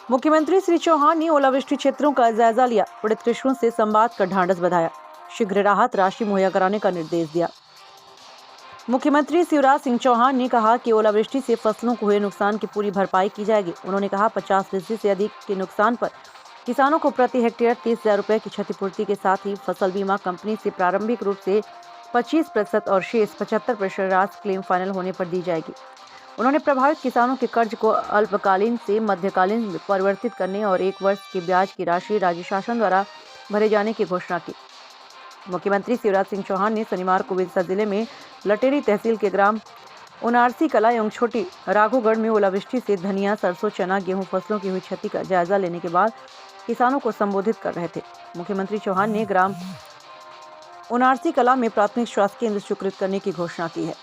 मुख्यमंत्री श्री चौहान ने ओलावृष्टि क्षेत्रों का जायजा लिया, पीड़ित कृषकों से संवाद कर ढांढस बंधाया, शीघ्र राहत राशि मुहैया कराने का निर्देश दिया। मुख्यमंत्री शिवराज सिंह चौहान ने कहा कि ओलावृष्टि से फसलों को हुए नुकसान की पूरी भरपाई की जाएगी। उन्होंने कहा 50% से अधिक के नुकसान पर किसानों को प्रति हेक्टेयर 30,000 रुपए की क्षतिपूर्ति के साथ ही फसल बीमा कंपनी से प्रारंभिक रूप से 25% और शेष 75% राशि क्लेम फाइनल होने पर दी जाएगी। उन्होंने प्रभावित किसानों के कर्ज को अल्पकालीन से मध्यकालीन में परिवर्तित करने और 1 वर्ष की ब्याज की राशि राज्य शासन द्वारा भरे जाने की घोषणा की। मुख्यमंत्री शिवराज सिंह चौहान ने शनिवार को विदिशा जिले में लटेरी तहसील के ग्राम उनारसी कला एवं छोटी राघोगढ़ में ओलावृष्टि से धनिया, सरसों, चना, गेहूं फसलों की हुई क्षति का जायजा लेने के बाद किसानों को संबोधित कर रहे थे। मुख्यमंत्री चौहान ने ग्राम उनारसी कला में प्राथमिक स्वास्थ्य केंद्र स्वीकृत करने की घोषणा की है।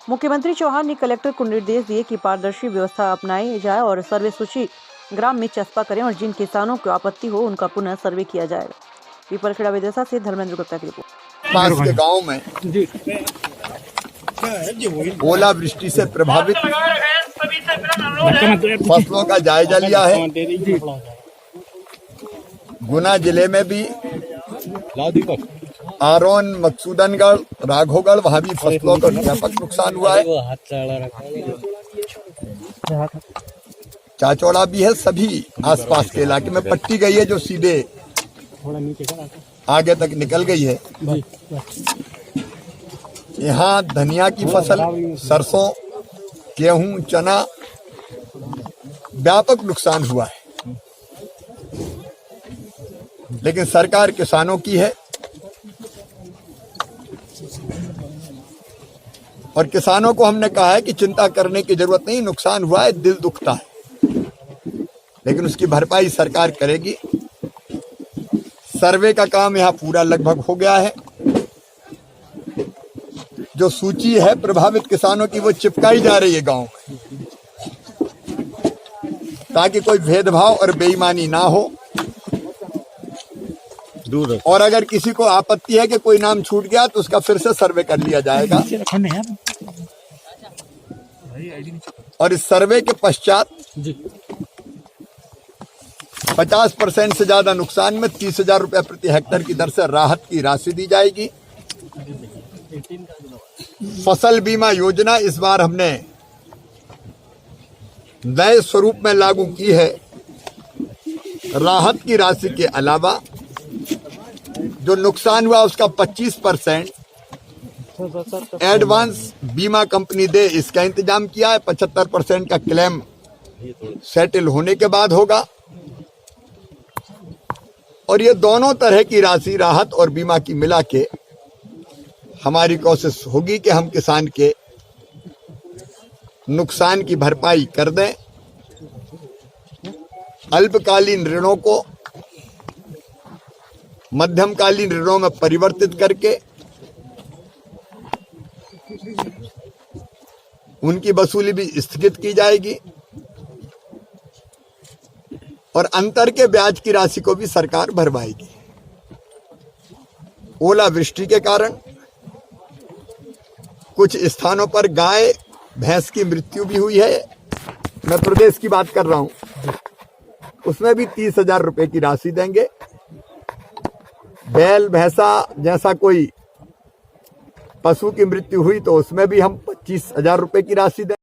मुख्यमंत्री चौहान ने कलेक्टर को निर्देश दिए कि पारदर्शी व्यवस्था अपनाई जाए और सर्वे सूची ग्राम में चस्पा करें और जिन किसानों को आपत्ति हो उनका पुनः सर्वे किया जाएगा। पीपलखेड़ा विदिशा से धर्मेंद्र गुप्ता की रिपोर्ट। पास के गांव में ओलावृष्टि से प्रभावित फसलों का जायजा लिया है। गुना जिले में भी आरोन, मकसूदनगढ़, राघोगढ़, वहां भी फसलों का व्यापक नुकसान हुआ है। चाचौड़ा भी है। सभी आसपास के इलाके में पट्टी गई है जो सीधे आगे तक निकल गई है। यहाँ धनिया की फसल, सरसों, गेहूं, चना व्यापक नुकसान हुआ है, लेकिन सरकार किसानों की है और किसानों को हमने कहा है कि चिंता करने की जरूरत नहीं। नुकसान हुआ है, दिल दुखता है, लेकिन उसकी भरपाई सरकार करेगी। सर्वे का काम यहाँ पूरा लगभग हो गया है। जो सूची है प्रभावित किसानों की वो चिपकाई जा रही है गांव में, ताकि कोई भेदभाव और बेईमानी ना हो। और अगर किसी को आपत्ति है कि कोई नाम छूट गया तो उसका फिर से सर्वे कर लिया जाएगा। और इस सर्वे के पश्चात 50% से ज्यादा नुकसान में 30,000 रुपए प्रति हेक्टेयर की दर से राहत की राशि दी जाएगी। फसल बीमा योजना इस बार हमने नए स्वरूप में लागू की है। राहत की राशि के अलावा जो नुकसान हुआ उसका 25% एडवांस बीमा कंपनी दे, इसका इंतजाम किया है। 75% का क्लेम सेटल होने के बाद होगा। और ये दोनों तरह की राशि, राहत और बीमा की मिला के हमारी कोशिश होगी कि हम किसान के नुकसान की भरपाई कर दें। अल्पकालीन ऋणों को मध्यमकालीन ऋणों में परिवर्तित करके उनकी वसूली भी स्थगित की जाएगी और अंतर के ब्याज की राशि को भी सरकार भरवाएगी। ओलावृष्टि के कारण कुछ स्थानों पर गाय, भैंस की मृत्यु भी हुई है। मैं प्रदेश की बात कर रहा हूं, उसमें भी 30,000 रुपए की राशि देंगे। बैल, भैंसा जैसा कोई पशु की मृत्यु हुई तो उसमें भी हम 25,000 रुपए की राशि देंगे।